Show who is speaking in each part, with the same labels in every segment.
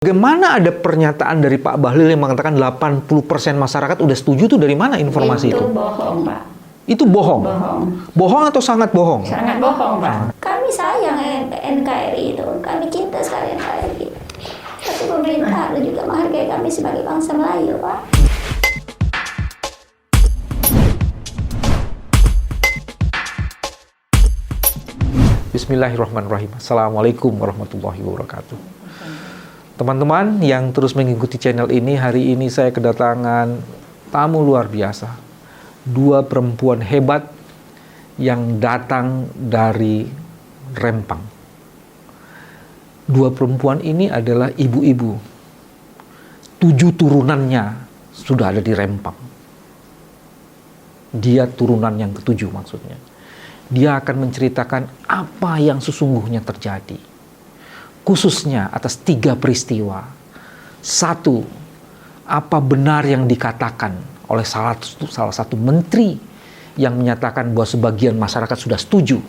Speaker 1: Bagaimana ada pernyataan dari Pak Bahlil yang mengatakan 80% masyarakat udah setuju, tuh dari mana informasi itu?
Speaker 2: Itu bohong, Pak.
Speaker 1: Itu bohong?
Speaker 2: Bohong.
Speaker 1: Bohong atau sangat bohong?
Speaker 2: Sangat bohong, Pak. Kami sayang NKRI itu. Kami cinta sekali NKRI. Tapi pemerintah harus juga menghargai kami sebagai bangsa Melayu, Pak.
Speaker 1: Bismillahirrahmanirrahim. Assalamualaikum warahmatullahi wabarakatuh. Teman-teman yang terus mengikuti channel ini, hari ini saya kedatangan tamu luar biasa. Dua perempuan hebat yang datang dari Rempang. Dua perempuan ini adalah ibu-ibu. 7 turunannya sudah ada di Rempang. Dia turunan yang ke-7 maksudnya. Dia akan menceritakan apa yang sesungguhnya terjadi. Khususnya atas 3 peristiwa. 1, apa benar yang dikatakan oleh salah satu menteri yang menyatakan bahwa sebagian masyarakat sudah setuju.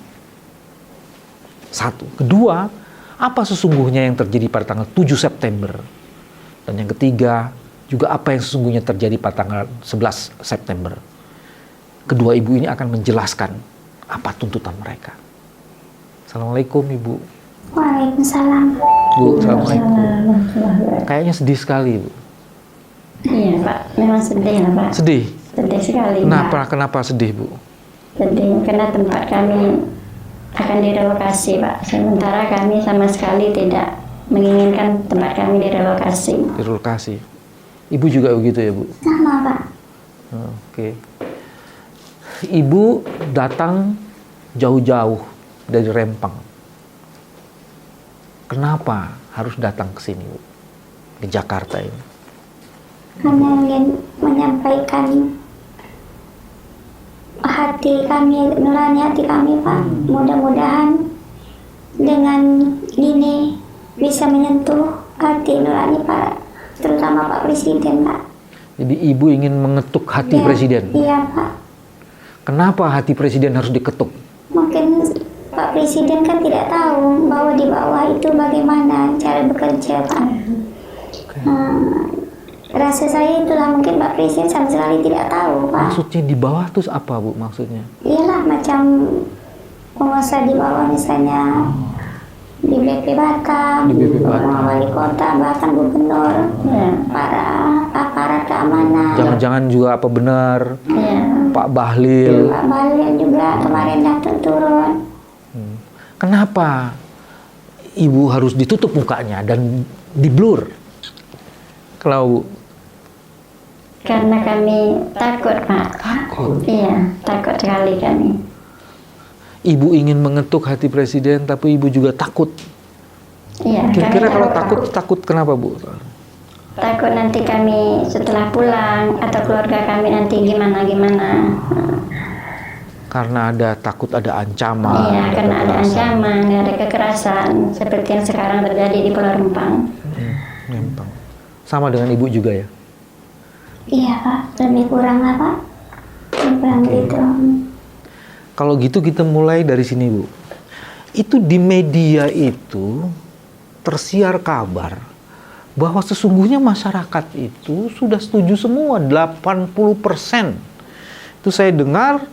Speaker 1: 1. Kedua, apa sesungguhnya yang terjadi pada tanggal 7 September. Dan yang ketiga, juga apa yang sesungguhnya terjadi pada tanggal 11 September. Kedua ibu ini akan menjelaskan apa tuntutan mereka. Assalamualaikum Ibu.
Speaker 2: Waalaikumsalam.
Speaker 1: Bu, assalamualaikum. Kayaknya sedih sekali, Bu.
Speaker 2: Iya, Pak. Memang sedih lah, Pak.
Speaker 1: Sedih?
Speaker 2: Sedih sekali,
Speaker 1: Kenapa?
Speaker 2: Pak.
Speaker 1: Kenapa sedih, Bu?
Speaker 2: Sedih karena tempat kami akan direlokasi, Pak. Sementara kami sama sekali tidak menginginkan tempat kami direlokasi.
Speaker 1: Direlokasi. Ibu juga begitu ya, Bu?
Speaker 2: Sama, Pak.
Speaker 1: Oke. Ibu datang jauh-jauh dari Rempang. Kenapa harus datang ke sini, Bu? Ke Jakarta ini?
Speaker 2: Hanya ingin menyampaikan hati kami, nurani hati kami, Pak. Mudah-mudahan dengan ini bisa menyentuh hati nurani Pak, terutama Pak Presiden, Pak.
Speaker 1: Jadi Ibu ingin mengetuk hati
Speaker 2: Ya,
Speaker 1: Presiden?
Speaker 2: Iya, Pak.
Speaker 1: Kenapa hati Presiden harus diketuk?
Speaker 2: Mungkin Pak Presiden kan tidak tahu bahwa di bawah itu bagaimana cara bekerja, Pak. Rasa saya itulah mungkin Pak Presiden sama sekali tidak tahu, Pak.
Speaker 1: Maksudnya di bawah terus apa, Bu, maksudnya?
Speaker 2: Iyalah macam penguasa di bawah, misalnya di BP Batam,
Speaker 1: Di BP Batam.
Speaker 2: wali kota, bahkan gubernur, para aparat keamanan.
Speaker 1: Jangan-jangan juga apa benar
Speaker 2: Ya.
Speaker 1: Pak Bahlil?
Speaker 2: Pak Bahlil juga kemarin datang turun.
Speaker 1: Kenapa Ibu harus ditutup mukanya dan diblur? Kalau
Speaker 2: Karena kami takut, Pak.
Speaker 1: takut,
Speaker 2: Iya, takut sekali kami.
Speaker 1: Ibu ingin mengetuk hati Presiden, tapi Ibu juga takut.
Speaker 2: Iya.
Speaker 1: Kira-kira
Speaker 2: kami
Speaker 1: kalau takut kenapa, Bu?
Speaker 2: takut nanti kami setelah pulang atau keluarga kami nanti gimana.
Speaker 1: Karena takut ada ancaman.
Speaker 2: Iya, karena ada
Speaker 1: kekerasan.
Speaker 2: ancaman, ada kekerasan seperti yang sekarang terjadi di Pulau Rempang.
Speaker 1: Rempang. Sama dengan Ibu juga ya?
Speaker 2: Iya, Pak. Lebih kurang lah, Pak. Lebih kurang gitu.
Speaker 1: Kalau gitu kita mulai dari sini, Bu. Itu di media itu tersiar kabar bahwa sesungguhnya masyarakat itu sudah setuju semua, 80%. Itu saya dengar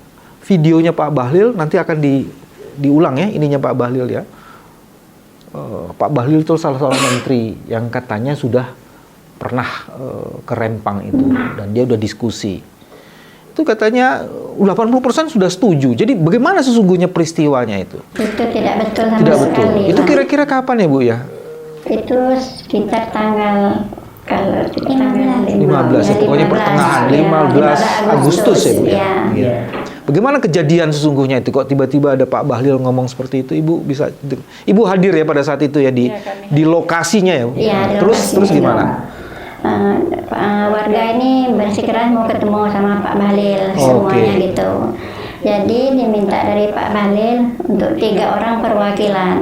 Speaker 1: videonya Pak Bahlil, nanti akan diulang ya, ininya Pak Bahlil ya. Pak Bahlil itu salah seorang menteri yang katanya sudah pernah ke Rempang itu, dan dia udah diskusi. Itu katanya 80% sudah setuju. Jadi bagaimana sesungguhnya peristiwanya itu?
Speaker 2: Itu tidak betul sama
Speaker 1: Tidak betul.
Speaker 2: sekali.
Speaker 1: Itu
Speaker 2: Pak.
Speaker 1: kira-kira kapan ya, Bu ya?
Speaker 2: Itu sekitar tanggal
Speaker 1: 15 ya, pokoknya pertengahan 15 Agustus ya, Bu ya. Iya. Bagaimana kejadian sesungguhnya itu? Kok tiba-tiba ada Pak Bahlil ngomong seperti itu? Ibu bisa, Ibu hadir ya pada saat itu ya di lokasinya ya.
Speaker 2: Iya, di
Speaker 1: terus
Speaker 2: lokasinya.
Speaker 1: gimana?
Speaker 2: Warga ini bersikeras mau ketemu sama Pak Bahlil semuanya gitu. Jadi diminta dari Pak Bahlil untuk 3 orang perwakilan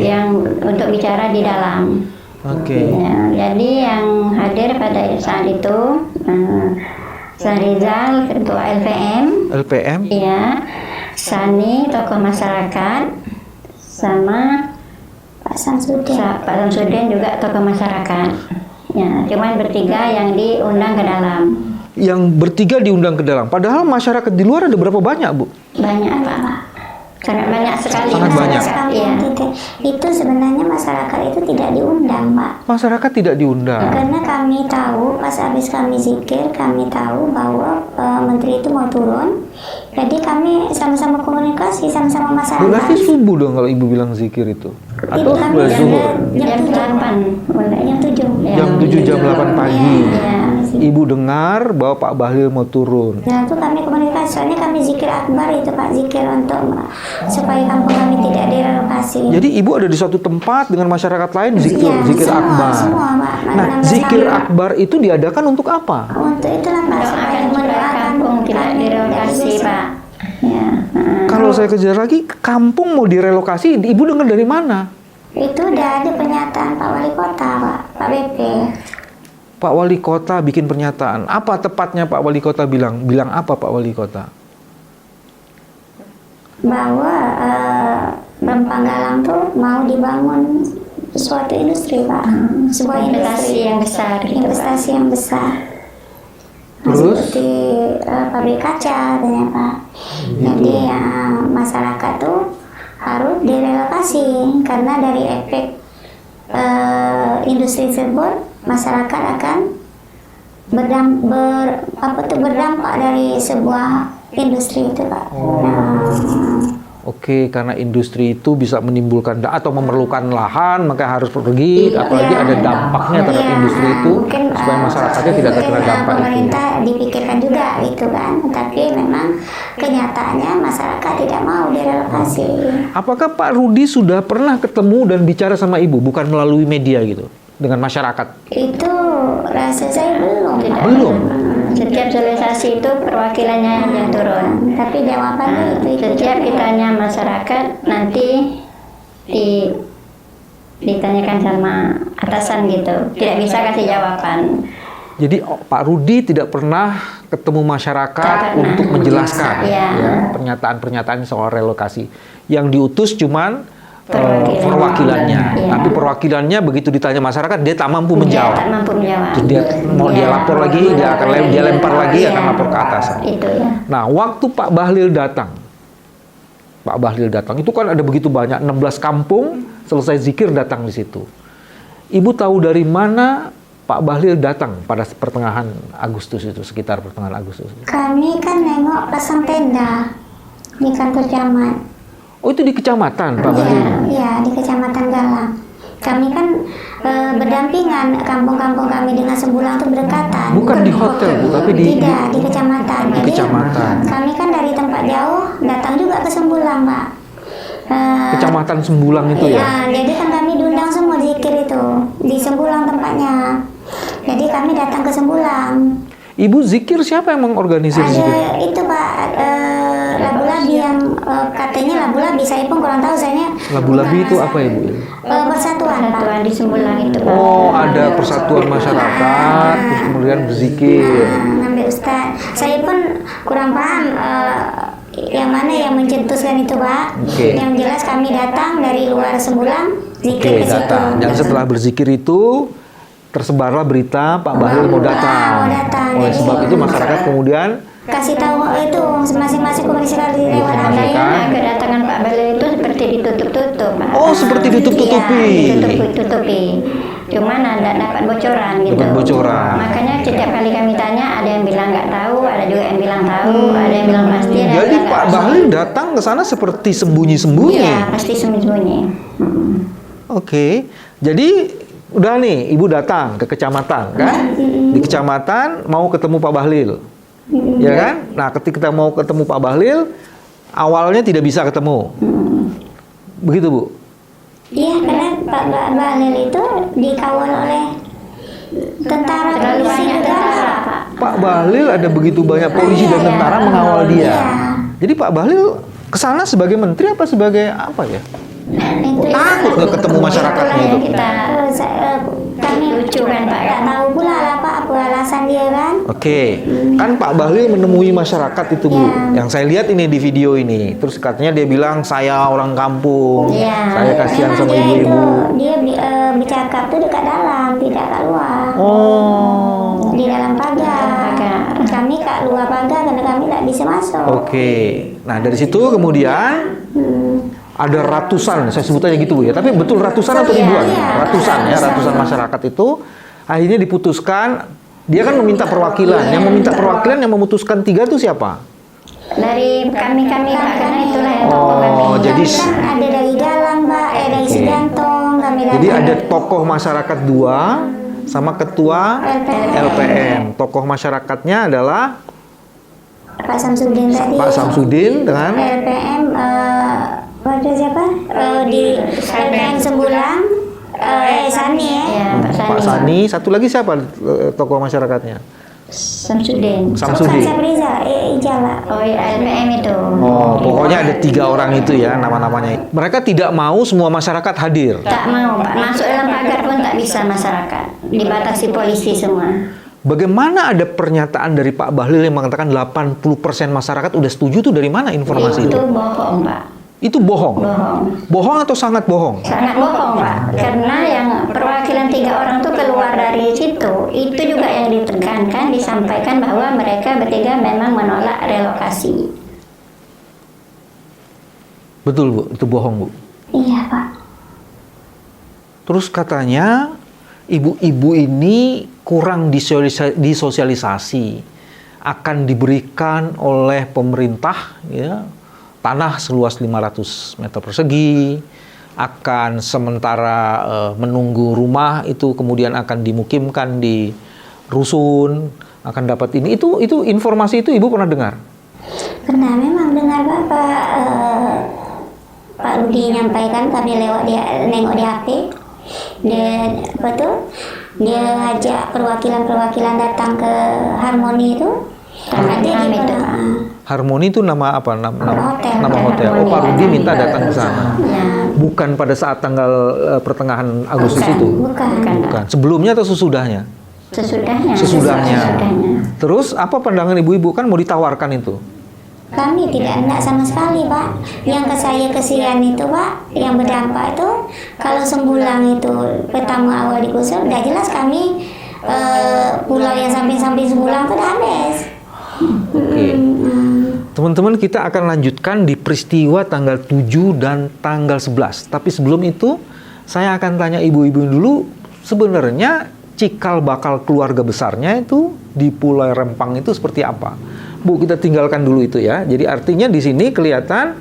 Speaker 2: yang untuk bicara di dalam. Ya, jadi yang hadir pada saat itu Sahrizal, Ketua LPM, ya, Sani, tokoh masyarakat, sama
Speaker 3: Pak Samsudin.
Speaker 2: Pak Samsudin juga tokoh masyarakat. Ya, cuman bertiga yang diundang ke dalam.
Speaker 1: Yang bertiga diundang ke dalam. Padahal masyarakat di luar ada berapa banyak, Bu?
Speaker 2: Banyak Pak. Sangat banyak sekali.
Speaker 1: Sangat banyak.
Speaker 2: Iya.
Speaker 3: Itu sebenarnya masyarakat itu tidak diundang, Pak.
Speaker 1: Masyarakat tidak diundang.
Speaker 3: Karena kami tahu, pas habis kami zikir, kami tahu bahwa menteri itu mau turun. Jadi kami sama-sama komunikasi, sama-sama masyarakat.
Speaker 1: Berarti subuh dong kalau ibu bilang zikir itu? Atau
Speaker 3: kami
Speaker 1: mulai zuhur?
Speaker 2: Jam 8.
Speaker 3: Jam 7.
Speaker 1: Jam 7, jam 8 pagi.
Speaker 2: Iya.
Speaker 1: Ibu dengar bahwa Pak Bahlil mau turun.
Speaker 3: Nah itu kami komunikasi, soalnya kami zikir akbar itu Pak, zikir untuk supaya kampung kami tidak direlokasi.
Speaker 1: Jadi ibu ada di suatu tempat dengan masyarakat lain zikir,
Speaker 3: Iya,
Speaker 1: zikir
Speaker 3: semua,
Speaker 1: akbar.
Speaker 3: semua, Pak.
Speaker 1: Nah,
Speaker 3: 16
Speaker 1: zikir
Speaker 3: hari.
Speaker 1: akbar itu diadakan untuk apa?
Speaker 3: Untuk itulah Pak, supaya
Speaker 2: Doakan supaya kampung tidak direlokasi Pak. Ya.
Speaker 1: Kalau saya kejar lagi, kampung mau direlokasi, ibu dengar dari mana?
Speaker 3: Itu udah ada pernyataan Pak Wali Kota, Pak BP.
Speaker 1: Pak Wali Kota bikin pernyataan. Apa tepatnya Pak Wali Kota bilang? Bilang apa Pak Wali Kota?
Speaker 3: Bahwa Rempang Galang tuh mau dibangun suatu industri Pak, sebuah
Speaker 2: Investasi yang besar gitu, Pak.
Speaker 3: investasi yang besar.
Speaker 1: Terus?
Speaker 3: Seperti pabrik kaca katanya Pak. Jadi masyarakat tuh harus direlokasi karena dari efek industri tersebut masyarakat akan berdampak dari sebuah industri itu Pak.
Speaker 1: Oke, karena industri itu bisa menimbulkan atau memerlukan lahan, maka harus pergi. Apalagi ada dampaknya terhadap industri itu,
Speaker 3: mungkin,
Speaker 1: supaya masyarakatnya tidak terkena dampak itu.
Speaker 3: Pemerintah dipikirkan juga gitu kan, tapi memang kenyataannya masyarakat tidak mau direlokasi.
Speaker 1: Apakah Pak Rudi sudah pernah ketemu dan bicara sama ibu, bukan melalui media gitu, dengan masyarakat?
Speaker 3: Itu rasa saya belum.
Speaker 2: Tidak.
Speaker 3: Pak.
Speaker 1: Belum?
Speaker 2: Setiap sosialisasi itu perwakilannya yang turun.
Speaker 3: Tapi jawabannya itu.
Speaker 2: Setiap ditanya masyarakat nanti ditanyakan sama atasan gitu. Tidak bisa kasih jawaban.
Speaker 1: Jadi Pak Rudi tidak pernah ketemu masyarakat
Speaker 2: Tidak pernah.
Speaker 1: untuk menjelaskan
Speaker 2: Iya.
Speaker 1: ya, pernyataan-pernyataan soal relokasi. Yang diutus cuman
Speaker 2: Perwakilan.
Speaker 1: perwakilannya.
Speaker 2: Iya.
Speaker 1: Tapi perwakilannya begitu ditanya masyarakat dia tak mampu
Speaker 2: Dia
Speaker 1: menjawab.
Speaker 2: tak mampu menjawab.
Speaker 1: Terus dia mau dia lapor lagi, dia akan dia lempar lagi,
Speaker 2: Iya.
Speaker 1: akan lapor ke atasan.
Speaker 2: Itu ya.
Speaker 1: Nah, waktu Pak Bahlil datang, itu kan ada begitu banyak, 16 kampung selesai zikir datang di situ. Ibu tahu dari mana Pak Bahlil datang pada pertengahan Agustus itu, sekitar pertengahan Agustus?
Speaker 3: Kami kan nengok pasang tenda di kantor camat.
Speaker 1: Oh, itu di kecamatan Pak Bahlil?
Speaker 3: Iya, di Kecamatan Galang. Kami kan berdampingan, kampung-kampung kami dengan Sembulang itu berdekatan.
Speaker 1: Bukan di hotel, Bu, tapi di
Speaker 3: kecamatan.
Speaker 1: di
Speaker 3: Jadi,
Speaker 1: kecamatan.
Speaker 3: kami kan dari tempat jauh datang juga ke Sembulang, Pak.
Speaker 1: Kecamatan Sembulang itu ya?
Speaker 3: Iya, jadi kan kami diundang semua zikir itu di Sembulang tempatnya. Jadi kami datang ke Sembulang.
Speaker 1: Ibu zikir siapa yang mengorganisir zikir?
Speaker 3: Ada itu Pak, labu-labi yang katanya labu-labi, saya pun kurang tahu, saya
Speaker 1: Labu-labi itu apa Ibu?
Speaker 3: persatuan Pak.
Speaker 2: Persatuan di Sembulang itu Pak.
Speaker 1: Oh, ada persatuan masyarakat, terus kemudian berzikir.
Speaker 3: Ngambil Ustaz. Saya pun kurang paham yang mana yang mencetuskan itu Pak.
Speaker 1: Oke.
Speaker 3: Yang jelas kami datang dari luar Sembulang, zikir
Speaker 1: Oke,
Speaker 3: ke situ.
Speaker 1: datang. Dan setelah berzikir itu tersebarlah berita Pak Bahlil mau datang.
Speaker 3: mau datang.
Speaker 1: Oleh
Speaker 3: Jadi,
Speaker 1: sebab itu masyarakat kemudian
Speaker 3: Kasih tahu itu masing-masing komunikasi lewat
Speaker 1: Informasikan.
Speaker 3: adanya.
Speaker 2: Kedatangan Pak Bahlil itu seperti ditutup-tutup Pak.
Speaker 1: Oh, seperti ditutup-tutupi.
Speaker 2: Iya, ditutup-tutupi. Cuman ada dapat bocoran gitu.
Speaker 1: Dapat bocoran.
Speaker 2: Makanya setiap kali kami tanya, ada yang bilang nggak tahu, ada juga yang bilang tahu, ada yang bilang pasti, ada yang
Speaker 1: Jadi
Speaker 2: bilang
Speaker 1: Pak
Speaker 2: nggak
Speaker 1: Bahlil datang ke sana seperti sembunyi-sembunyi.
Speaker 2: Iya, pasti sembunyi-sembunyi.
Speaker 1: Oke. Jadi udah nih, Ibu datang ke kecamatan kan? Di kecamatan mau ketemu Pak Bahlil. Ya kan? Nah, ketika kita mau ketemu Pak Bahlil, awalnya tidak bisa ketemu. Begitu, Bu?
Speaker 3: Iya, karena Pak Bahlil itu dikawal oleh tentara
Speaker 2: Terlalu
Speaker 3: polisi
Speaker 2: banyak
Speaker 3: juga.
Speaker 2: tentara Pak.
Speaker 1: Pak Bahlil ada begitu banyak polisi dan
Speaker 3: Iya,
Speaker 1: tentara mengawal dia.
Speaker 3: iya.
Speaker 1: Jadi Pak Bahlil kesana sebagai menteri apa sebagai apa ya?
Speaker 3: Itu
Speaker 1: Takut nggak ketemu masyarakatnya itu?
Speaker 2: Kita
Speaker 3: kami
Speaker 2: lucu kan Pak
Speaker 3: nggak
Speaker 2: kan?
Speaker 3: tahu pula apa alasan dia kan.
Speaker 1: Oke, kan Pak Bahlil menemui masyarakat itu Bu, yang saya lihat ini di video ini. Terus katanya dia bilang saya orang kampung, saya kasihan
Speaker 3: memang
Speaker 1: sama
Speaker 3: dia
Speaker 1: ibu-ibu.
Speaker 3: dia bercakap tuh dekat dalam, tidak kat luar.
Speaker 1: Oh,
Speaker 3: Di dalam pagar. Kami kat luar pagar karena kami tak bisa masuk.
Speaker 1: oke. Nah dari situ kemudian ada ratusan, saya sebut aja gitu Bu ya. Tapi betul ratusan atau ribuan?
Speaker 3: Iya,
Speaker 1: Ratusan masyarakat itu akhirnya diputuskan. Dia kan meminta perwakilan. Yang meminta perwakilan, yang memutuskan 3 itu siapa?
Speaker 2: Dari kami Pak, karena itulah yang tokoh kami.
Speaker 1: Oh, jadi
Speaker 3: Kan ada dari Galang, Pak, dari Segantong, kami
Speaker 1: Jadi
Speaker 3: datang.
Speaker 1: ada tokoh masyarakat 2 sama ketua LPM. Tokoh masyarakatnya adalah
Speaker 3: Pak Samsudin tadi.
Speaker 1: Pak Samsudin dengan
Speaker 3: LPM waduh siapa? Di LPM Sembulang Sani ya.
Speaker 2: Ya,
Speaker 1: Pak Sani. Satu lagi siapa tokoh masyarakatnya?
Speaker 2: Samsudin.
Speaker 1: Samsudin.
Speaker 3: Bukan Sabriza, Ijala.
Speaker 2: Oh iya, LPM itu.
Speaker 1: Oh, pokoknya ada 3 orang itu ya nama-namanya. Mereka tidak mau semua masyarakat hadir.
Speaker 2: Tak mau Pak, masuk dalam pagar pun tak bisa masyarakat. Dibatasi polisi semua.
Speaker 1: Bagaimana ada pernyataan dari Pak Bahlil yang mengatakan 80% masyarakat udah setuju tuh dari mana informasi
Speaker 2: Itu
Speaker 1: itu?
Speaker 2: bohong Pak.
Speaker 1: Itu bohong.
Speaker 2: Bohong.
Speaker 1: Bohong atau sangat bohong?
Speaker 2: Sangat bohong Pak. Karena yang perwakilan 3 orang tuh keluar dari situ, itu juga yang ditekankan, disampaikan bahwa mereka bertiga memang menolak relokasi.
Speaker 1: Betul Bu, itu bohong Bu.
Speaker 3: Iya, Pak.
Speaker 1: Terus katanya ibu-ibu ini kurang disosialisasi, akan diberikan oleh pemerintah ya tanah seluas 500 meter persegi, akan sementara menunggu rumah itu kemudian akan dimukimkan di rusun, akan dapat ini. Itu informasi itu Ibu pernah dengar?
Speaker 3: Pernah memang dengar Bapak Pak Rudi nyampaikan, kami lewat dia nengok di HP. Dan apa tuh? Dia ajak perwakilan datang ke Harmoni itu. Ada di mana?
Speaker 1: Harmoni itu nama apa? Nama
Speaker 3: Hotel.
Speaker 1: hotel. Oh, Pak Rudi minta datang ke sana.
Speaker 2: Ya.
Speaker 1: Bukan pada saat tanggal pertengahan Agustus itu.
Speaker 3: Bukan.
Speaker 1: Sebelumnya atau sesudahnya?
Speaker 2: Sesudahnya.
Speaker 1: Terus apa pandangan ibu-ibu, kan mau ditawarkan itu?
Speaker 3: Kami tidak enggak sama sekali, Pak. Yang ke saya kesian itu, Pak, yang berdampak itu kalau Sembulang itu pertama awal digusur, udah jelas kami pulau yang samping-samping Sembulang itu udah habis.
Speaker 1: Oke. Teman-teman, kita akan lanjutkan di peristiwa tanggal 7 dan tanggal 11. Tapi sebelum itu, saya akan tanya ibu-ibu dulu, sebenarnya cikal bakal keluarga besarnya itu di Pulau Rempang itu seperti apa? Bu, kita tinggalkan dulu itu ya. Jadi artinya di sini kelihatan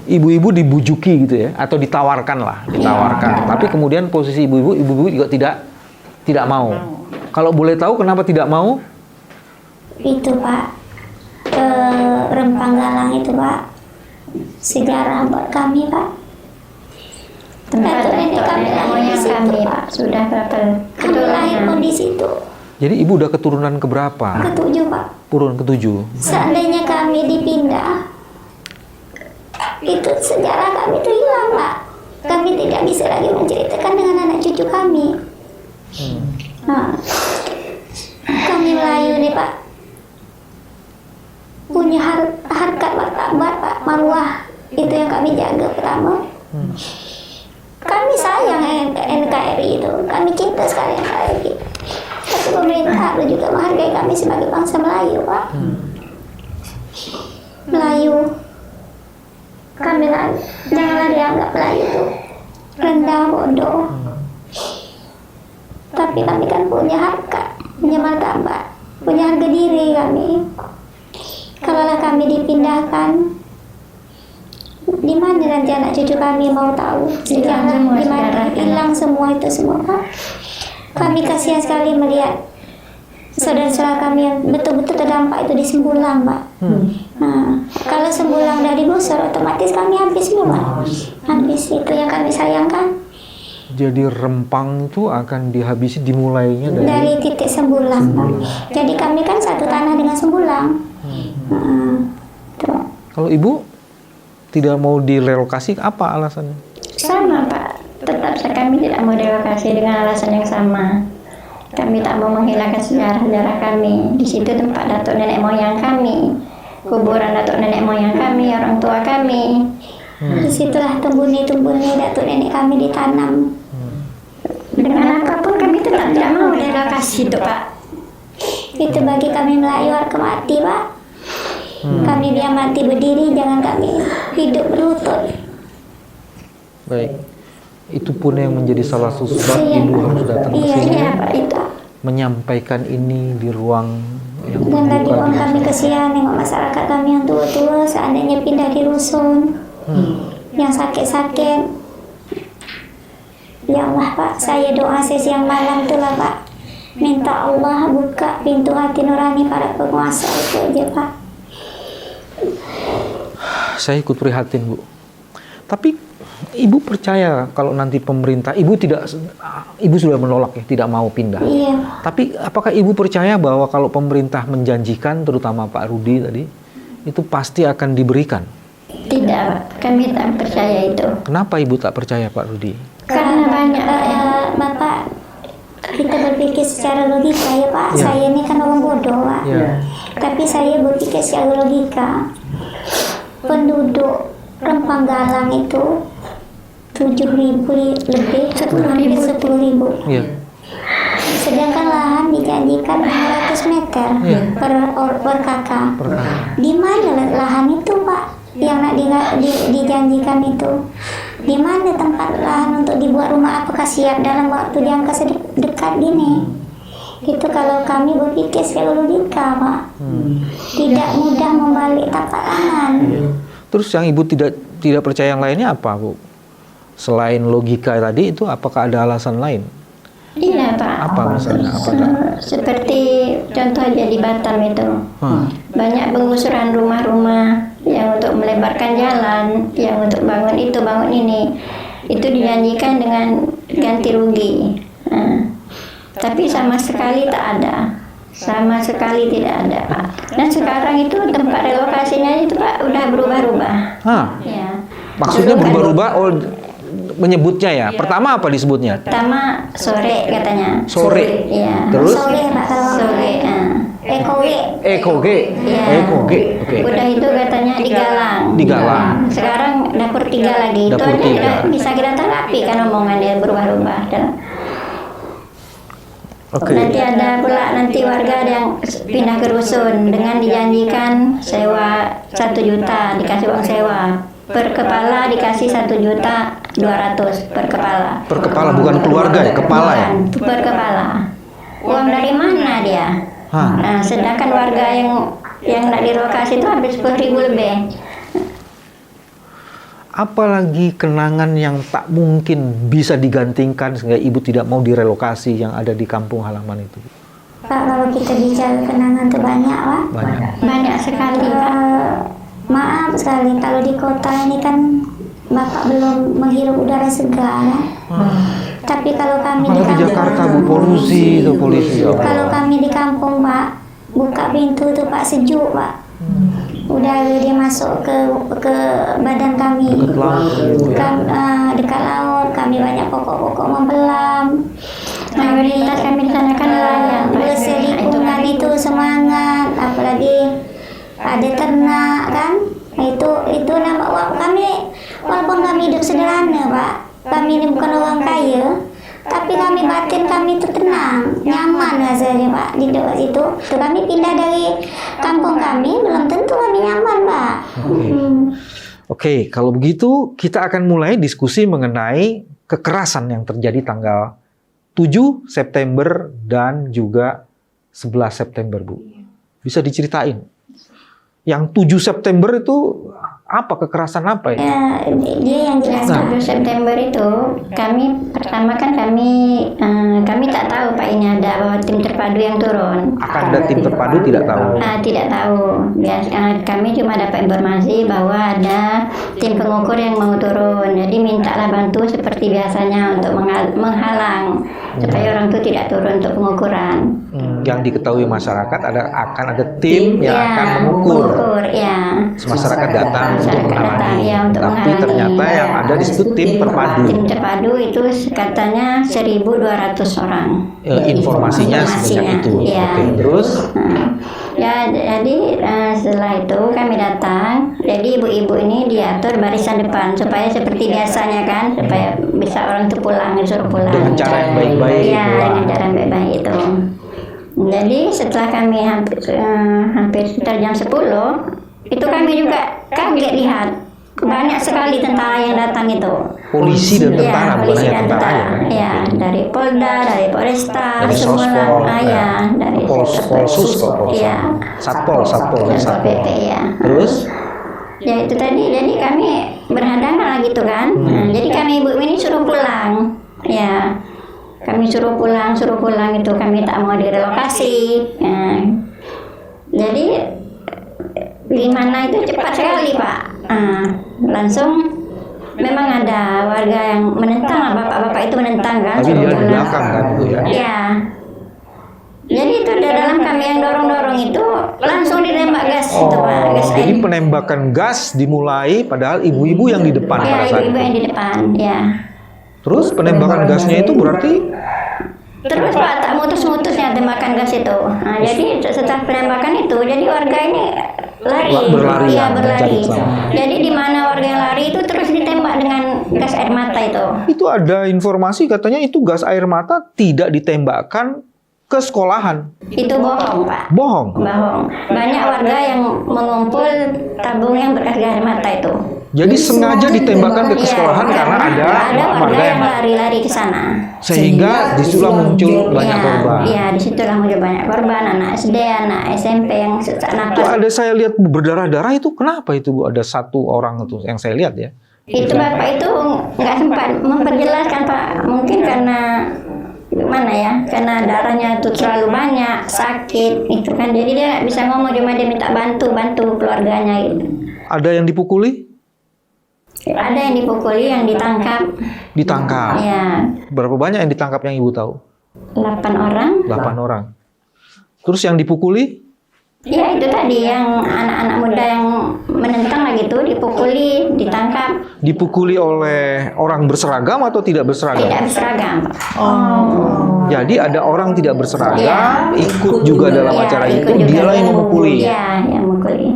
Speaker 1: ibu-ibu dibujuki gitu ya, atau ditawarkan lah, ditawarkan. Tapi kemudian posisi ibu-ibu juga tidak mau. Kalau boleh tahu kenapa tidak mau?
Speaker 3: Itu, Pak, Rempang Galang itu, Pak, sejarah buat kami, Pak.
Speaker 2: Tempat
Speaker 3: nenek kami lahir di situ,
Speaker 2: kami
Speaker 3: Pak.
Speaker 2: sudah berapa?
Speaker 3: Kami lahir pun di situ.
Speaker 1: Jadi ibu udah keturunan keberapa?
Speaker 3: Ketujuh, Pak.
Speaker 1: Turun ketujuh.
Speaker 3: Seandainya kami dipindah, itu sejarah kami itu hilang, Pak. Kami tidak bisa lagi menceritakan dengan anak cucu kami. Nah, kami Melayu nih, Pak, punya harkat martabat, Pak, marwah. Itu yang kami jaga pertama. Kami sayang NKRI itu, kami cinta sekali NKRI. Tapi pemerintah harus juga menghargai kami sebagai bangsa Melayu, Pak. Melayu, kami janganlah dianggap Melayu itu rendah, bodoh. Tapi kami kan punya harkat, punya martabat, punya harga diri kami. Kalaulah kami dipindahkan, di mana nanti anak cucu kami mau tahu sejarah, di mana hilang semua itu semua, Pak. Kami kasihan sekali melihat saudara-saudara kami yang betul-betul terdampak itu di Sembulang, Pak. Nah, kalau Sembulang udah digusur, otomatis kami habis semua. Habis, itu yang kami sayangkan.
Speaker 1: Jadi Rempang itu akan dihabisi dimulainya
Speaker 3: Dari titik Sembulang, Pak. Jadi kami kan satu tanah dengan Sembulang. Tuh.
Speaker 1: Kalau ibu tidak mau direlokasi, apa alasannya?
Speaker 2: Sama Pak, tetap kami tidak mau direlokasi dengan alasan yang sama. Kami tak mau menghilangkan sejarah-sejarah kami. Di situ tempat datuk nenek moyang kami, kuburan datuk nenek moyang kami, orang tua kami.
Speaker 3: Disitulah tumbuni-tumbuni datuk nenek kami ditanam.
Speaker 2: Dengan apapun kami tetap tidak mau relokasi itu, Pak.
Speaker 3: Itu bagi kami Melayu harga mati, Pak. Kami biar mati berdiri, jangan kami hidup berlutut.
Speaker 1: Baik. Itu pun yang menjadi salah satu sebab ibu harus datang ke sini
Speaker 2: Iya, Pak, itu.
Speaker 1: menyampaikan ini di ruang yang
Speaker 3: Dan lagi
Speaker 1: terbuka.
Speaker 3: pun kami kesian nengok masyarakat kami yang tua-tua seandainya pindah di rusun, yang sakit-sakit. Ya Allah, Pak, saya doa siang malam itulah, Pak. Minta Allah buka pintu hati nurani para penguasa itu aja, Pak.
Speaker 1: Saya ikut prihatin, Bu. Tapi ibu percaya kalau nanti pemerintah, ibu sudah menolak ya, tidak mau pindah.
Speaker 3: Iya.
Speaker 1: Tapi apakah ibu percaya bahwa kalau pemerintah menjanjikan, terutama Pak Rudi tadi, itu pasti akan diberikan?
Speaker 2: Tidak, Pak. Kami tak percaya itu.
Speaker 1: Kenapa ibu tak percaya, Pak Rudi?
Speaker 2: Karena banyak, Pak, ya.
Speaker 3: Bapak, kita berpikir secara logika ya, Pak.
Speaker 1: Ya.
Speaker 3: Saya ini kan orang bodoh, Pak.
Speaker 1: Ya.
Speaker 3: Tapi saya berpikir secara logika. Penduduk Rempang Galang itu 7.000 lebih, hampir 10.000.
Speaker 1: Iya.
Speaker 3: Sedangkan lahan dijanjikan 500 meter
Speaker 1: Iya.
Speaker 3: per kakak. Di mana lahan itu, Pak? Yang nak dijanjikan itu? Di mana tempat lahan untuk dibuat rumah? Apakah siap dalam waktu jangka dekat gini? Itu kalau kami berpikir secara logika, Pak. Tidak mudah membalik tapak tangan.
Speaker 1: Terus yang ibu tidak percaya yang lainnya apa, Bu? Selain logika tadi itu, apakah ada alasan lain?
Speaker 2: Iya, Pak.
Speaker 1: Apa misalnya? Apakah?
Speaker 2: Seperti contoh aja di Batam itu. Banyak penggusuran rumah-rumah yang untuk melebarkan jalan, yang untuk bangun itu, bangun ini. Itu dijanjikan dengan ganti rugi. Tapi sama sekali tak ada. Sama sekali tidak ada, Pak. Dan sekarang itu tempat relokasinya itu, Pak, udah berubah-ubah. Ya.
Speaker 1: Maksudnya
Speaker 2: Dulu kan
Speaker 1: berubah-ubah? Oh, menyebutnya ya. Pertama apa disebutnya?
Speaker 2: pertama sore katanya.
Speaker 1: Sore.
Speaker 2: Iya.
Speaker 1: Terus?
Speaker 3: Sore, Pak.
Speaker 2: Sore.
Speaker 3: Ekowe.
Speaker 2: Iya.
Speaker 1: Oke.
Speaker 2: Udah itu katanya digalang.
Speaker 1: Digalang.
Speaker 2: Sekarang dapur 3 lagi. Itu
Speaker 1: Dapur
Speaker 2: aja
Speaker 1: tiga.
Speaker 2: udah bisa kita tanggapi kan omongannya berubah-ubah.
Speaker 1: Oke.
Speaker 2: Nanti ada pula warga yang pindah ke rusun dengan dijanjikan sewa 1 juta, dikasih uang sewa. Per kepala dikasih 1.200.000 per kepala.
Speaker 1: Per kepala, bukan keluarga ya, kepala ya?
Speaker 2: Bukan, per kepala. Uang dari mana dia? Nah, sedangkan warga yang nak direlokasi itu hampir 10.000 lebih.
Speaker 1: Apalagi kenangan yang tak mungkin bisa digantikan sehingga ibu tidak mau direlokasi yang ada di kampung halaman itu?
Speaker 3: Pak, kalau kita bicara kenangan itu banyak, Pak.
Speaker 2: Banyak sekali, Pak.
Speaker 3: Maaf sekali, kalau di kota ini kan Bapak belum menghirup udara segar. Tapi kalau kami di
Speaker 1: Apalagi Jakarta, Bu, polusi itu polisi. Ya Allah.
Speaker 3: Kalau kami di kampung, Pak, buka pintu tuh, Pak, sejuk, Pak. Udah dia masuk ke badan kami.
Speaker 1: Dekat laut.
Speaker 3: Dekat laut, kami banyak pokok-pokok membelam.
Speaker 2: Mayoritas kami di sana kan nelayan, Pak.
Speaker 3: Berselipungan itu semangat, apalagi ada ternak kan. Itu nama kami, walaupun kami hidup sederhana, Pak. Kami ini bukan orang kaya, tapi kami batin kami itu tenang, nyaman rasanya, Pak, di dekat situ. Tuh, kami pindah dari kampung kami, belum tentu kami nyaman, Pak.
Speaker 1: Oke, kalau begitu kita akan mulai diskusi mengenai kekerasan yang terjadi tanggal 7 September dan juga 11 September, Bu. Bisa diceritain? Yang 7 September itu apa, kekerasan apa ya?
Speaker 3: Dia yang jelas.
Speaker 2: 7 September itu kami pertama kan kami tak tahu, Pak, ini ada bahwa tim terpadu yang turun.
Speaker 1: Akan ada tim terpadu, tidak tahu.
Speaker 2: Tidak tahu. Kami cuma dapat informasi bahwa ada tim pengukur yang mau turun. Jadi mintalah bantu seperti biasanya untuk menghalang supaya orang itu tidak turun untuk pengukuran.
Speaker 1: Yang diketahui masyarakat akan ada tim yang akan mengukur. Masyarakat datang untuk mengalami. Tapi ternyata yang ada di situ tim terpadu.
Speaker 2: Tim terpadu itu katanya 1.200 orang.
Speaker 1: informasinya sebanyak itu.
Speaker 2: Iya.
Speaker 1: Oke, terus
Speaker 2: Ya, jadi setelah itu kami datang. Jadi ibu-ibu ini diatur barisan depan supaya seperti biasanya kan, supaya bisa orang itu pulang, disuruh pulang.
Speaker 1: Dengan cara yang baik-baik.
Speaker 2: Iya,
Speaker 1: pulang.
Speaker 2: dengan cara yang baik-baik itu. Jadi setelah kami hampir sekitar jam 10, itu kami juga kaget lihat banyak sekali tentara yang datang itu.
Speaker 1: Polisi dan tentara,
Speaker 2: Ya,
Speaker 1: bukan
Speaker 2: polisi
Speaker 1: hanya
Speaker 2: dan
Speaker 1: tentara ya?
Speaker 2: tentara. Ya, dari Polda, dari Polresta,
Speaker 1: Dari
Speaker 2: semua.
Speaker 1: Sospol,
Speaker 2: Ya, dari
Speaker 1: Polsus kalau nggak
Speaker 2: Iya.
Speaker 1: salah. Satpol.
Speaker 2: PP ya.
Speaker 1: Terus
Speaker 2: Ya itu tadi, jadi kami berhadangan lah gitu kan. Nah, jadi kami ibu ini suruh pulang. Ya, kami suruh pulang itu, kami tak mau direlokasi. Nah, jadi di mana itu cepat sekali Pak. Langsung memang ada warga yang menentang lah, bapak-bapak itu menentang kan.
Speaker 1: tapi
Speaker 2: suruh
Speaker 1: dia di
Speaker 2: pulang.
Speaker 1: belakang kan itu ya.
Speaker 2: Ya. Jadi itu dalam kami yang dorong-dorong itu langsung ditembak gas itu Pak. Gas
Speaker 1: Jadi
Speaker 2: air.
Speaker 1: penembakan gas dimulai padahal ibu-ibu yang di depan
Speaker 2: Ya,
Speaker 1: pada saat
Speaker 2: ibu-ibu
Speaker 1: itu.
Speaker 2: yang di depan, ya.
Speaker 1: Terus penembakan gasnya itu berarti
Speaker 2: Terus Pak, tak mutus-mutusnya tembakan gas itu. Nah, jadi setelah penembakan itu, jadi warga ini lari.
Speaker 1: Berlari
Speaker 2: Iya,
Speaker 1: ya,
Speaker 2: berlari.
Speaker 1: mencari selamat.
Speaker 2: Jadi di mana warga yang lari itu terus ditembak dengan gas air mata itu.
Speaker 1: itu ada informasi katanya itu gas air mata tidak ditembakkan ke sekolahan.
Speaker 2: Itu bohong Pak.
Speaker 1: Bohong.
Speaker 2: Bohong. Banyak warga yang mengumpul tabung yang bekas gas air mata itu.
Speaker 1: Jadi sengaja ditembakkan ke
Speaker 2: Iya,
Speaker 1: sekolahan karena ada
Speaker 2: warga yang lari-lari ke sana.
Speaker 1: sehingga disitulah muncul banyak
Speaker 2: Iya,
Speaker 1: korban.
Speaker 2: Iya, disitulah muncul banyak korban, anak SD, anak SMP yang sesak
Speaker 1: Itu
Speaker 2: napas.
Speaker 1: ada saya lihat berdarah-darah itu kenapa itu Bu? Ada satu orang itu yang saya lihat ya.
Speaker 2: Itu bapak itu nggak sempat memperjelaskan Pak, mungkin karena mana ya, karena darahnya itu terlalu banyak, sakit itu kan, jadi dia nggak bisa ngomong, cuma dia minta bantu keluarganya gitu.
Speaker 1: Ada yang dipukuli?
Speaker 2: Ada yang dipukuli, yang ditangkap.
Speaker 1: Ditangkap.
Speaker 2: Ya,
Speaker 1: Berapa banyak yang ditangkap yang Ibu tahu?
Speaker 2: 8 orang.
Speaker 1: 8 orang. Terus yang dipukuli?
Speaker 2: Ya itu tadi yang anak-anak muda yang menentang lah gitu, dipukuli, ditangkap,
Speaker 1: Dipukuli oleh orang berseragam atau tidak berseragam?
Speaker 2: tidak berseragam. Pak.
Speaker 1: Jadi ada orang tidak berseragam
Speaker 2: Ya.
Speaker 1: ikut juga dalam
Speaker 2: Ya,
Speaker 1: acara
Speaker 2: ikut
Speaker 1: itu,
Speaker 2: juga.
Speaker 1: dialah yang memukuli.
Speaker 2: Ya, yang memukuli.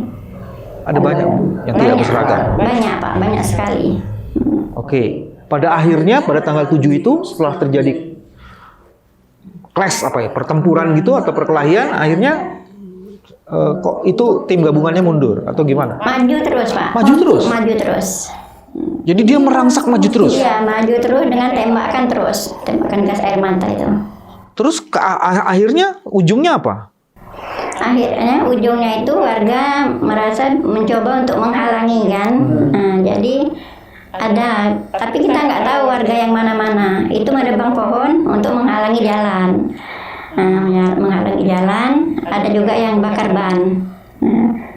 Speaker 1: Ada banyak yang tidak berseragam.
Speaker 2: Banyak Pak, banyak sekali.
Speaker 1: Oke. Pada akhirnya pada tanggal 7 itu setelah terjadi clash pertempuran gitu atau perkelahian, akhirnya kok itu tim gabungannya mundur atau gimana?
Speaker 2: Maju terus Pak.
Speaker 1: Maju terus?
Speaker 2: Maju terus.
Speaker 1: Jadi dia merangsak maju terus.
Speaker 2: Iya, maju terus dengan tembakan gas air mata itu.
Speaker 1: Terus akhirnya ujungnya apa?
Speaker 2: Akhirnya ujungnya itu warga merasa mencoba untuk menghalangi kan. Nah, jadi ada, tapi kita nggak tahu warga yang mana-mana. Itu menebang pohon untuk menghalangi jalan. Nah, menghalangi jalan. Ada juga yang bakar ban. Nah,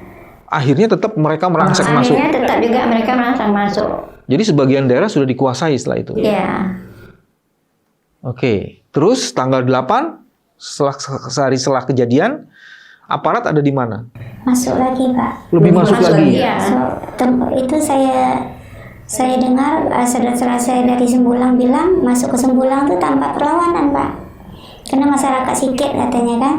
Speaker 1: Akhirnya tetap mereka merangsek masuk.
Speaker 2: akhirnya tetap juga mereka merangsek masuk.
Speaker 1: Jadi sebagian daerah sudah dikuasai setelah itu.
Speaker 2: Ya,
Speaker 1: Oke. Terus tanggal 8 sehari setelah kejadian, aparat ada di mana?
Speaker 3: Masuk lagi Pak.
Speaker 1: Lebih masuk lagi.
Speaker 2: Iya.
Speaker 3: Itu saya dengar saudara-saudara saya dari Sembulang bilang masuk ke Sembulang itu tanpa perlawanan Pak. Karena masyarakat sikit katanya kan,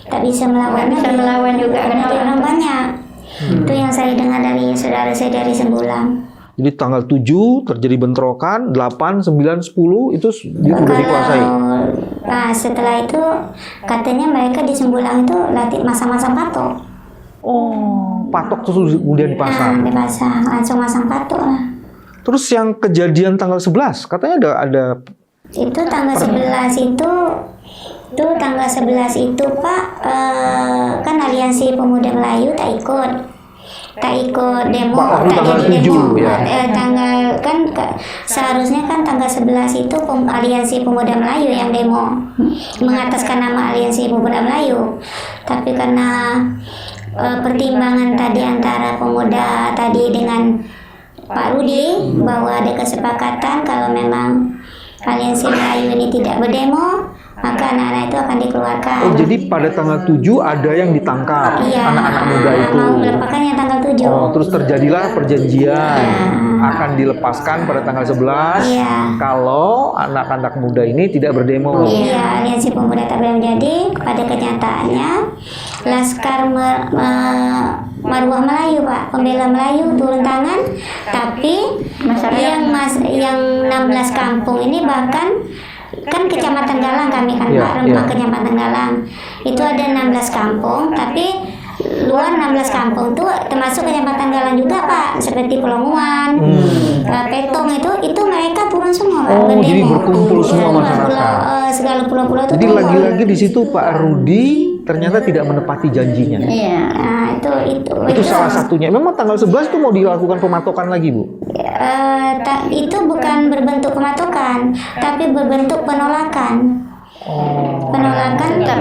Speaker 3: tak bisa melawan.
Speaker 2: Nggak bisa melawan juga,
Speaker 3: karena
Speaker 2: karena
Speaker 3: orang banyak. Itu yang saya dengar dari saudara saya dari Sembulang.
Speaker 1: Jadi tanggal 7 terjadi bentrokan, 8, 9, 10 itu dia sudah dikuasai.
Speaker 3: Nah, setelah itu katanya mereka di Sembulang itu masang-masang patok.
Speaker 1: Oh, patok terus kemudian dipasang.
Speaker 3: Dipasang, langsung masang patok lah.
Speaker 1: Terus yang kejadian tanggal 11 katanya ada
Speaker 3: Itu tanggal 11 itu tanggal 11 itu Pak, kan Aliansi Pemuda Melayu tak ikut demo,
Speaker 1: Waktu
Speaker 3: tak
Speaker 1: tanggal
Speaker 3: jadi
Speaker 1: 7,
Speaker 3: demo.
Speaker 1: ya.
Speaker 3: Tanggal kan seharusnya kan tanggal 11 itu Aliansi Pemuda Melayu yang demo mengataskan nama Aliansi Pemuda Melayu, tapi karena pertimbangan tadi antara pemuda tadi dengan Pak Rudi bahwa ada kesepakatan kalau memang Aliansi Melayu ini tidak berdemo, maka anak-anak itu akan dikeluarkan.
Speaker 1: Oh, jadi pada tanggal 7 ada yang ditangkap,
Speaker 3: Iya,
Speaker 1: anak-anak muda itu.
Speaker 3: mau melepaskannya tanggal 7.
Speaker 1: Oh, terus terjadilah perjanjian akan dilepaskan pada tanggal 11
Speaker 3: Iya.
Speaker 1: kalau anak-anak muda ini tidak berdemo.
Speaker 3: Iya, Aliansi Pemuda Tak Berdemo. Jadi pada kenyataannya Laskar Marwah Melayu, Pak, pembela Melayu turun tangan, tapi yang 16 kampung ini bahkan kan Kecamatan Galang kami kan,
Speaker 1: Iya,
Speaker 3: Pak, Rempang
Speaker 1: iya.
Speaker 3: Kecamatan Galang. Itu ada 16 kampung, tapi luar 16 kampung tuh termasuk Kecamatan Galang juga, Pak, seperti Pelonguan, Petong itu mereka turun semua, Pak.
Speaker 1: Oh,
Speaker 3: berdemo.
Speaker 1: jadi berkumpul semua
Speaker 3: Semua
Speaker 1: masyarakat.
Speaker 3: segala pulau-pulau itu
Speaker 1: Jadi
Speaker 3: turun.
Speaker 1: lagi-lagi di situ Pak Rudi ternyata tidak menepati janjinya.
Speaker 2: Iya.
Speaker 3: Nah,
Speaker 1: Itu salah satunya. Memang tanggal 11 itu mau dilakukan pematokan lagi, Bu?
Speaker 3: Itu bukan berbentuk pematokan, tapi berbentuk penolakan. Penolakan tidak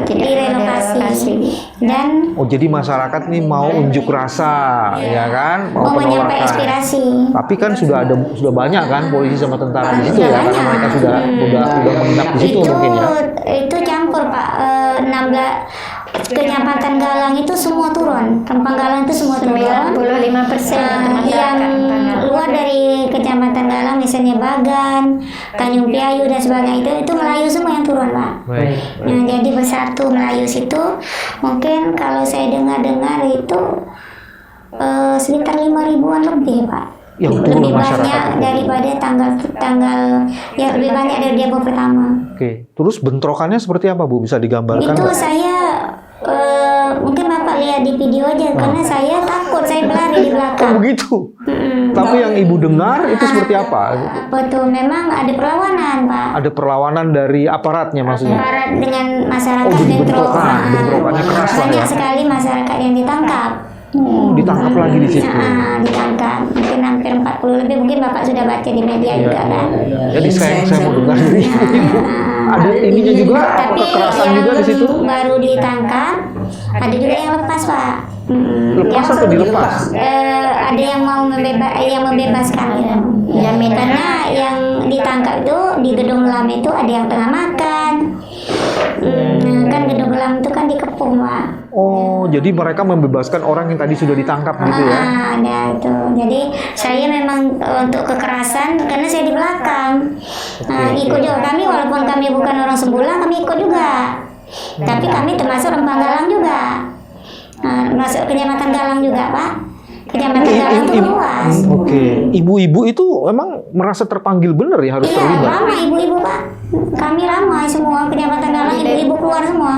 Speaker 3: direlokasi. Dan
Speaker 1: Oh, jadi masyarakat nih mau unjuk rasa, ya kan?
Speaker 3: mau menyampaikan
Speaker 1: penolakan.
Speaker 3: aspirasi.
Speaker 1: Tapi kan sudah banyak kan polisi sama tentara di situ ya, karena mereka sudah menginap di situ mungkin ya.
Speaker 3: Itu campur, Pak. 16 Kecamatan Galang itu semua turun. Rempang Galang itu semua turun.
Speaker 2: 95%
Speaker 3: Yang luar dari Kecamatan Galang misalnya Bagan, Tanjung Piayu dan sebagainya itu Melayu semua yang turun, Pak.
Speaker 1: Baik.
Speaker 3: Nah, jadi bersatu Melayu situ mungkin kalau saya dengar itu sekitar 5.000-an lebih, Pak.
Speaker 1: Yang turun
Speaker 3: Lebih
Speaker 1: masyarakat
Speaker 3: banyak
Speaker 1: itu.
Speaker 3: daripada tanggal yang lebih banyak dari demo pertama.
Speaker 1: Oke, terus bentrokannya seperti apa, Bu? Bisa digambarkan
Speaker 3: Itu
Speaker 1: nggak?
Speaker 3: saya mungkin Bapak lihat di video aja karena saya takut, saya berlari di
Speaker 1: Oh,
Speaker 3: belakang.
Speaker 1: begitu. Tapi yang Ibu dengar itu seperti apa?
Speaker 3: Betul, memang ada perlawanan, Pak.
Speaker 1: Ada perlawanan dari aparatnya maksudnya?
Speaker 3: Aparat dengan masyarakat
Speaker 1: Oh, jadi
Speaker 3: bentrok.
Speaker 1: bentrokan. Bentrokannya keras lah
Speaker 3: Banyak
Speaker 1: ya.
Speaker 3: sekali masyarakat yang ditangkap.
Speaker 1: Ditangkap lagi di situ.
Speaker 3: Ditangkap mungkin hampir 40 lebih, mungkin Bapak sudah baca di media
Speaker 1: Iya,
Speaker 3: juga kan.
Speaker 1: Jadi saya mau dengar dari Ibu. Ada ininya juga,
Speaker 3: Tapi
Speaker 1: kekerasan
Speaker 3: yang
Speaker 1: juga di situ.
Speaker 3: baru ditangkap ada juga yang lepas, Pak.
Speaker 1: Lepas atau dilepas?
Speaker 3: Ada yang mau membebaskan gitu. Karena yang ditangkap itu di Gedung Lam itu ada yang tengah makan. Kan Gedung Lam itu kan dikepung, Pak.
Speaker 1: Oh, jadi mereka membebaskan orang yang tadi sudah ditangkap gitu ya?
Speaker 3: Ada itu. Jadi saya memang untuk kekerasan karena saya di belakang. Ikut juga kami, walaupun kami bukan orang Sembulang, kami ikut juga. Tapi kami termasuk Rempang Galang juga. Masuk Kecamatan Galang juga, Pak. Kecamatan Galang itu luas.
Speaker 1: Oke, ibu-ibu itu memang merasa terpanggil benar ya harus
Speaker 3: Iya,
Speaker 1: terlibat.
Speaker 3: ramai ibu-ibu, Pak. Kami ramai semua Kecamatan Galang, ibu-ibu keluar semua.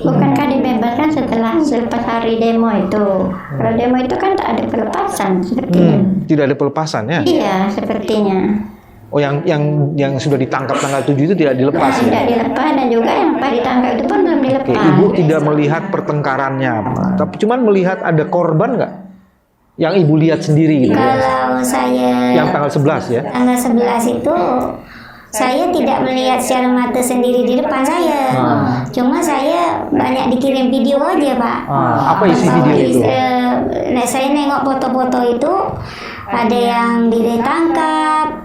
Speaker 2: Bukankah dibebaskan selepas hari demo itu? Kalau demo itu kan tak ada pelepasan sepertinya.
Speaker 1: Tidak ada pelepasan ya?
Speaker 2: Iya, sepertinya.
Speaker 1: Oh, yang sudah ditangkap tanggal 7 itu tidak dilepas ya?
Speaker 2: Tidak dilepas dan juga yang pas ditangkap itu pun belum
Speaker 1: Oke,
Speaker 2: dilepas.
Speaker 1: ibu tidak melihat pertengkarannya, tapi cuman melihat ada korban nggak? Yang ibu lihat sendiri gitu ya?
Speaker 3: Kalau saya
Speaker 1: Yang tanggal 11 ya?
Speaker 3: tanggal 11 itu saya tidak melihat secara mata sendiri di depan saya. Cuma saya banyak dikirim video aja, Pak.
Speaker 1: Apa isi video itu?
Speaker 3: Saya nengok foto-foto itu, ada yang ditangkap,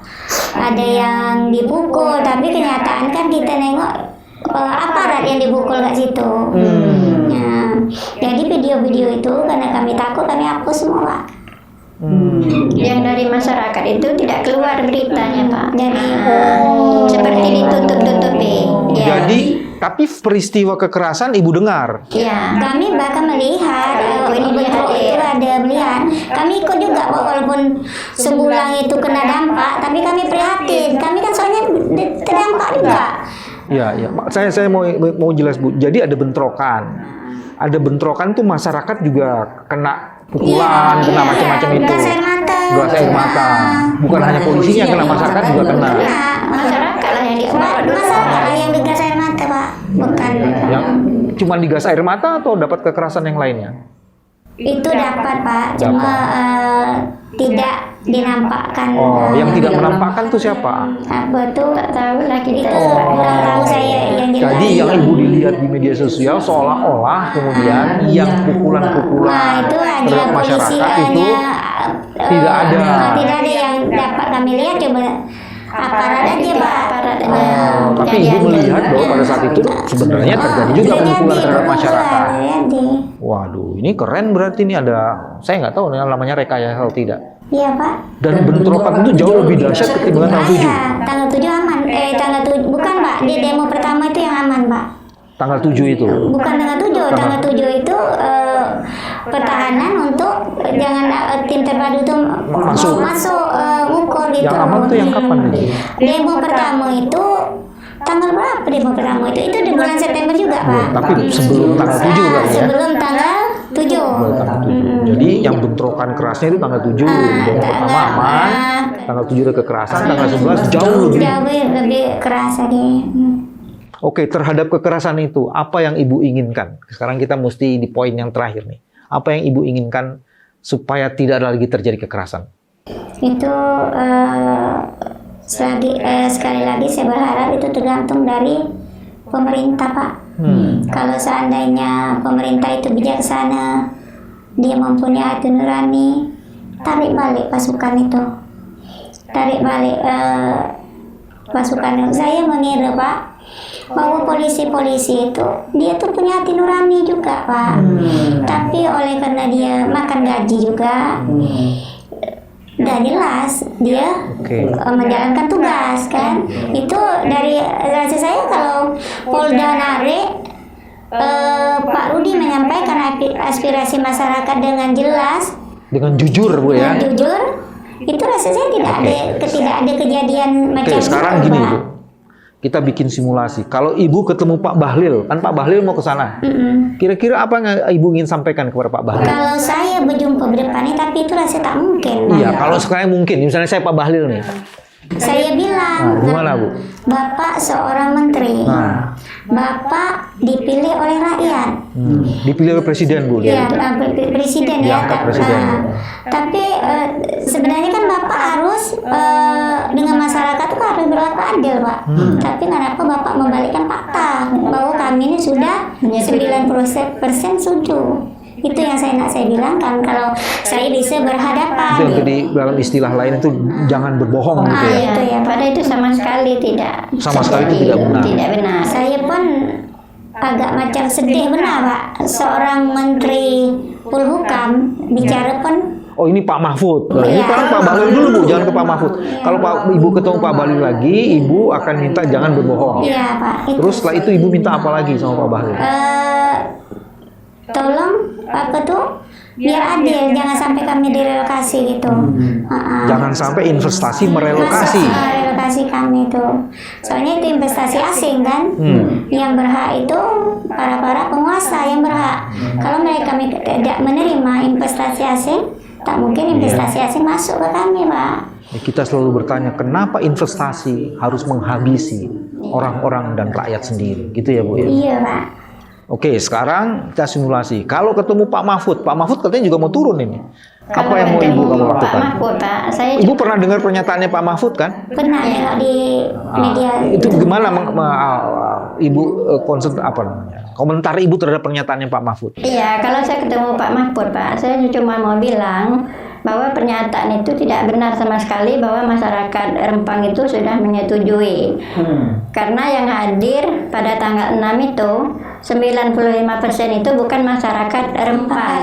Speaker 3: ada yang dipukul, tapi kenyataan kan kita nengok aparat yang dipukul kat situ. Nah, jadi video-video itu karena kami takut, kami hapus semua, Pak.
Speaker 2: Yang dari masyarakat itu tidak keluar beritanya, Pak.
Speaker 3: Jadi
Speaker 2: Seperti ditutup-tutupi. Ya.
Speaker 1: Jadi, tapi peristiwa kekerasan ibu dengar?
Speaker 2: Ya.
Speaker 3: kami bahkan melihat bentrok itu ada melihat. Kami ikut juga, Pak, walaupun Sembulang itu kena dampak, tapi kami prihatin. Kami kan soalnya terdampak juga.
Speaker 1: Ya. Saya mau jelas, Bu. Jadi ada bentrokan. Ada bentrokan tuh masyarakat juga kena pukulan, kena macam-macam itu.
Speaker 3: Gas air mata.
Speaker 1: Gas air mata. Bukan hanya polisinya yang kena, masyarakat juga kena.
Speaker 2: Masyarakat lah yang disemprot dulu.
Speaker 3: Masyarakat lah yang digas air mata, Pak. Bukan.
Speaker 1: Yang cuma digas air mata atau dapat kekerasan yang lainnya?
Speaker 3: Itu dapat, Pak. Cuma tidak dinampakkan.
Speaker 1: Yang tidak menampakkan tuh siapa?
Speaker 3: Apa tuh?
Speaker 2: Tak tahu lah kita.
Speaker 3: Itu kurang tahu saya yang jelas.
Speaker 1: Jadi yang ibu dilihat di media sosial seolah-olah kemudian yang pukulan-pukulan
Speaker 3: itu hanya
Speaker 1: terhadap masyarakat itu
Speaker 3: polisi,
Speaker 1: tidak ada.
Speaker 3: Tidak ada yang dapat kami lihat, coba aparat aja Pak.
Speaker 2: Aparat aja.
Speaker 1: Tapi
Speaker 2: Yang
Speaker 1: ibu melihat
Speaker 2: diambil.
Speaker 1: bahwa pada saat itu sebenarnya terjadi juga pemukulan terhadap masyarakat.
Speaker 3: Terjadi.
Speaker 1: Waduh, ini keren berarti ini ada, saya nggak tahu nih namanya rekayasa atau tidak.
Speaker 3: Iya Pak.
Speaker 1: Dan bentrokan itu jauh lebih dahsyat ketimbang tanggal 7.
Speaker 3: Iya, tanggal 7 aman. Tanggal 7 bukan Pak, di demo pertama itu yang aman Pak.
Speaker 1: Tanggal 7 itu.
Speaker 3: Bukan tanggal 7, tanggal 7 itu pertahanan untuk jangan tim terpadu itu masuk ukur gitu.
Speaker 1: Yang aman tuh yang kapan itu?
Speaker 3: Demo pertama itu tanggal berapa demo pertama itu? Itu di bulan September juga Pak.
Speaker 1: Tapi sebelum tanggal 7 berarti ya?
Speaker 3: Sebelum tanggal 7.
Speaker 1: Tanggal 7. Jadi yang bentrokan kerasnya itu tanggal 7. Demo pertama aman. Tanggal 7 ada kekerasan, tanggal 11 jauh
Speaker 3: lebih keras lagi.
Speaker 1: Oke, terhadap kekerasan itu, apa yang Ibu inginkan? Sekarang kita mesti di poin yang terakhir nih. Apa yang Ibu inginkan supaya tidak lagi terjadi kekerasan?
Speaker 3: Itu sekali lagi saya berharap itu tergantung dari pemerintah Pak. Kalau seandainya pemerintah itu bijaksana, dia mempunyai hati nurani, tarik balik pasukan itu. Tarik balik pasukan. Saya mengira Pak, bahwa polisi-polisi itu dia tuh punya hati nurani juga Pak. Tapi oleh karena dia makan gaji juga, udah jelas dia menjalankan tugas kan. Itu dari rasa saya kalau Polda narik Pak Rudi menyampaikan aspirasi masyarakat dengan jelas,
Speaker 1: dengan jujur Bu ya.
Speaker 3: dengan jujur, itu rasa saya tidak ada kejadian macam itu
Speaker 1: sekarang gini
Speaker 3: Pak.
Speaker 1: Bu, kita bikin simulasi. Kalau Ibu ketemu Pak Bahlil, kan Pak Bahlil mau ke sana. Kira-kira apa yang Ibu ingin sampaikan kepada Pak Bahlil?
Speaker 3: Kalau saya berjumpa berdepannya, tapi itu rasa tak mungkin.
Speaker 1: Iya, kalau sekarang mungkin, misalnya saya Pak Bahlil nih.
Speaker 3: Saya bilang,
Speaker 1: gimana Bu?
Speaker 3: Bapak seorang menteri, Bapak dipilih oleh rakyat.
Speaker 1: Dipilih oleh presiden Bu.
Speaker 3: Ya, presiden ya.
Speaker 1: Diangkat presiden.
Speaker 3: Tapi sebenarnya kan Bapak harus dengan masyarakat itu harus berlaku adil Pak. Tapi kenapa Bapak membalikkan fakta bahwa kami ini sudah 90% setuju. Itu yang saya bilang kan, kalau saya bisa berhadapan.
Speaker 1: Itu yang tadi dalam istilah lain itu jangan berbohong gitu ya.
Speaker 3: Itu ya.
Speaker 2: Pada itu sama sekali tidak.
Speaker 1: Sama sekali itu tidak benar.
Speaker 2: Tidak benar.
Speaker 3: Saya pun agak macam sedih benar Pak. Seorang menteri Polhukam bicara pun.
Speaker 1: Oh ini Pak Mahfud. Nah, ini kan Pak Bahlil dulu Bu, jangan ke Pak Mahfud. Kalau Ibu ketemu Pak Bahlil lagi, Ibu akan minta jangan berbohong.
Speaker 3: Iya Pak.
Speaker 1: Terus setelah itu Ibu minta apa lagi sama Pak Bahlil?
Speaker 3: Tolong apa tuh biar adil, jangan sampai kami direlokasi gitu.
Speaker 1: Jangan sampai investasi merelokasi.
Speaker 3: Relokasi kami itu, soalnya itu investasi asing kan. Yang berhak itu para penguasa yang berhak. Kalau mereka tidak menerima investasi asing, tak mungkin investasi asing masuk ke kami Pak.
Speaker 1: Kita selalu bertanya, kenapa investasi harus menghabisi orang-orang dan rakyat sendiri, gitu ya Bu ya?
Speaker 3: Iya Pak.
Speaker 1: Oke, sekarang kita simulasi. Kalau ketemu Pak Mahfud katanya juga mau turun ini. Apa yang mau Ibu kamu lakukan?
Speaker 2: Pak Mahfud, Pak, saya
Speaker 1: Ibu pernah dengar pernyataannya Pak Mahfud kan?
Speaker 3: Pernah ya di media.
Speaker 1: Itu gimana Ibu komentar Ibu terhadap pernyataannya Pak Mahfud?
Speaker 2: Iya, kalau saya ketemu Pak Mahfud, Pak, saya cuma mau bilang bahwa pernyataan itu tidak benar sama sekali, bahwa masyarakat Rempang itu sudah menyetujui. Karena yang hadir pada tanggal 6 itu 95% itu bukan masyarakat Rempang.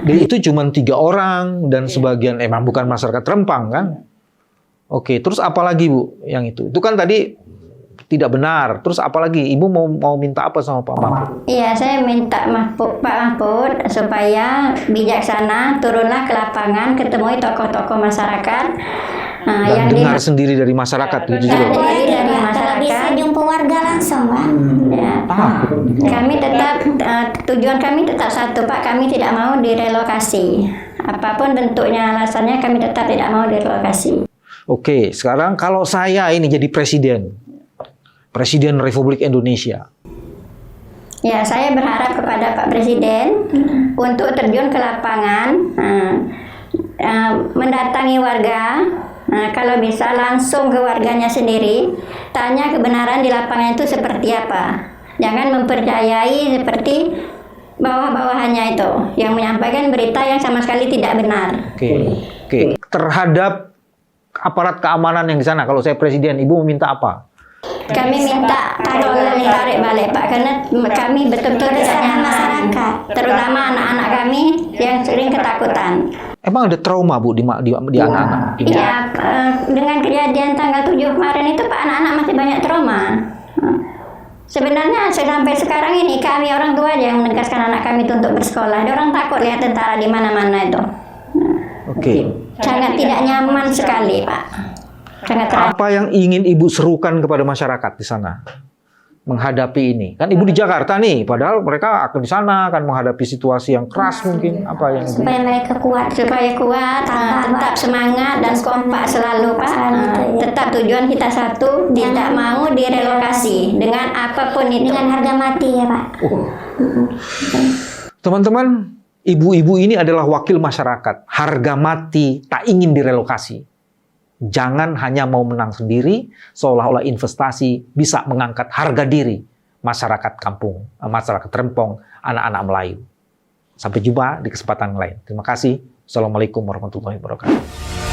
Speaker 1: Jadi itu cuma 3 orang dan sebagian emang bukan masyarakat Rempang kan? Oke, terus apa lagi Bu yang itu? Itu kan tadi tidak benar. Terus apalagi Ibu mau minta apa sama Pak Mahfud?
Speaker 2: Iya, saya minta Pak Mahfud supaya bijaksana, turunlah ke lapangan, ketemui tokoh-tokoh masyarakat.
Speaker 1: Dan dengar sendiri dari masyarakat gitu juga.
Speaker 2: Dari
Speaker 3: Kalau
Speaker 2: masyarakat.
Speaker 3: bisa jumpa warga langsung Pak.
Speaker 2: Ya. Kami tetap tujuan kami tetap satu Pak, kami tidak mau direlokasi. Apapun bentuknya alasannya, kami tetap tidak mau direlokasi.
Speaker 1: Oke, sekarang kalau saya ini jadi Presiden Republik Indonesia.
Speaker 2: Ya, saya berharap kepada Pak Presiden untuk terjun ke lapangan, mendatangi warga. Kalau bisa langsung ke warganya sendiri, tanya kebenaran di lapangan itu seperti apa. Jangan mempercayai seperti bawah-bawahannya itu, yang menyampaikan berita yang sama sekali tidak benar.
Speaker 1: Oke. Terhadap aparat keamanan yang di sana? Kalau saya presiden, Ibu meminta apa?
Speaker 2: Kami minta tarik balik Pak, karena kami betul-betul tidak nyaman masyarakat, terutama anak-anak kami yang sering ketakutan.
Speaker 1: Emang ada trauma Bu di anak-anak?
Speaker 2: Iya, dengan kejadian tanggal 7 kemarin itu Pak, anak-anak masih banyak trauma. Sebenarnya sampai sekarang ini kami orang tua aja yang menegaskan anak kami itu untuk bersekolah. Ada orang takut lihat tentara di mana-mana itu.
Speaker 1: Oke.
Speaker 2: Sangat tidak nyaman sekali Pak. Sangat
Speaker 1: Apa yang ingin Ibu serukan kepada masyarakat di sana menghadapi ini? Kan Ibu di Jakarta nih, padahal mereka akan di sana akan menghadapi situasi yang keras mungkin. Apa yang Ibu?
Speaker 3: Supaya mereka kuat.
Speaker 2: supaya kuat, tetap semangat dan kompak selalu Pak. Tetap tujuan kita satu, tidak mau direlokasi dengan apapun itu.
Speaker 3: Dengan harga mati ya Pak.
Speaker 1: Teman-teman, ibu-ibu ini adalah wakil masyarakat. Harga mati tak ingin direlokasi. Jangan hanya mau menang sendiri, seolah-olah investasi bisa mengangkat harga diri masyarakat kampung, masyarakat Rempong, anak-anak Melayu. Sampai jumpa di kesempatan lain. Terima kasih. Assalamualaikum warahmatullahi wabarakatuh.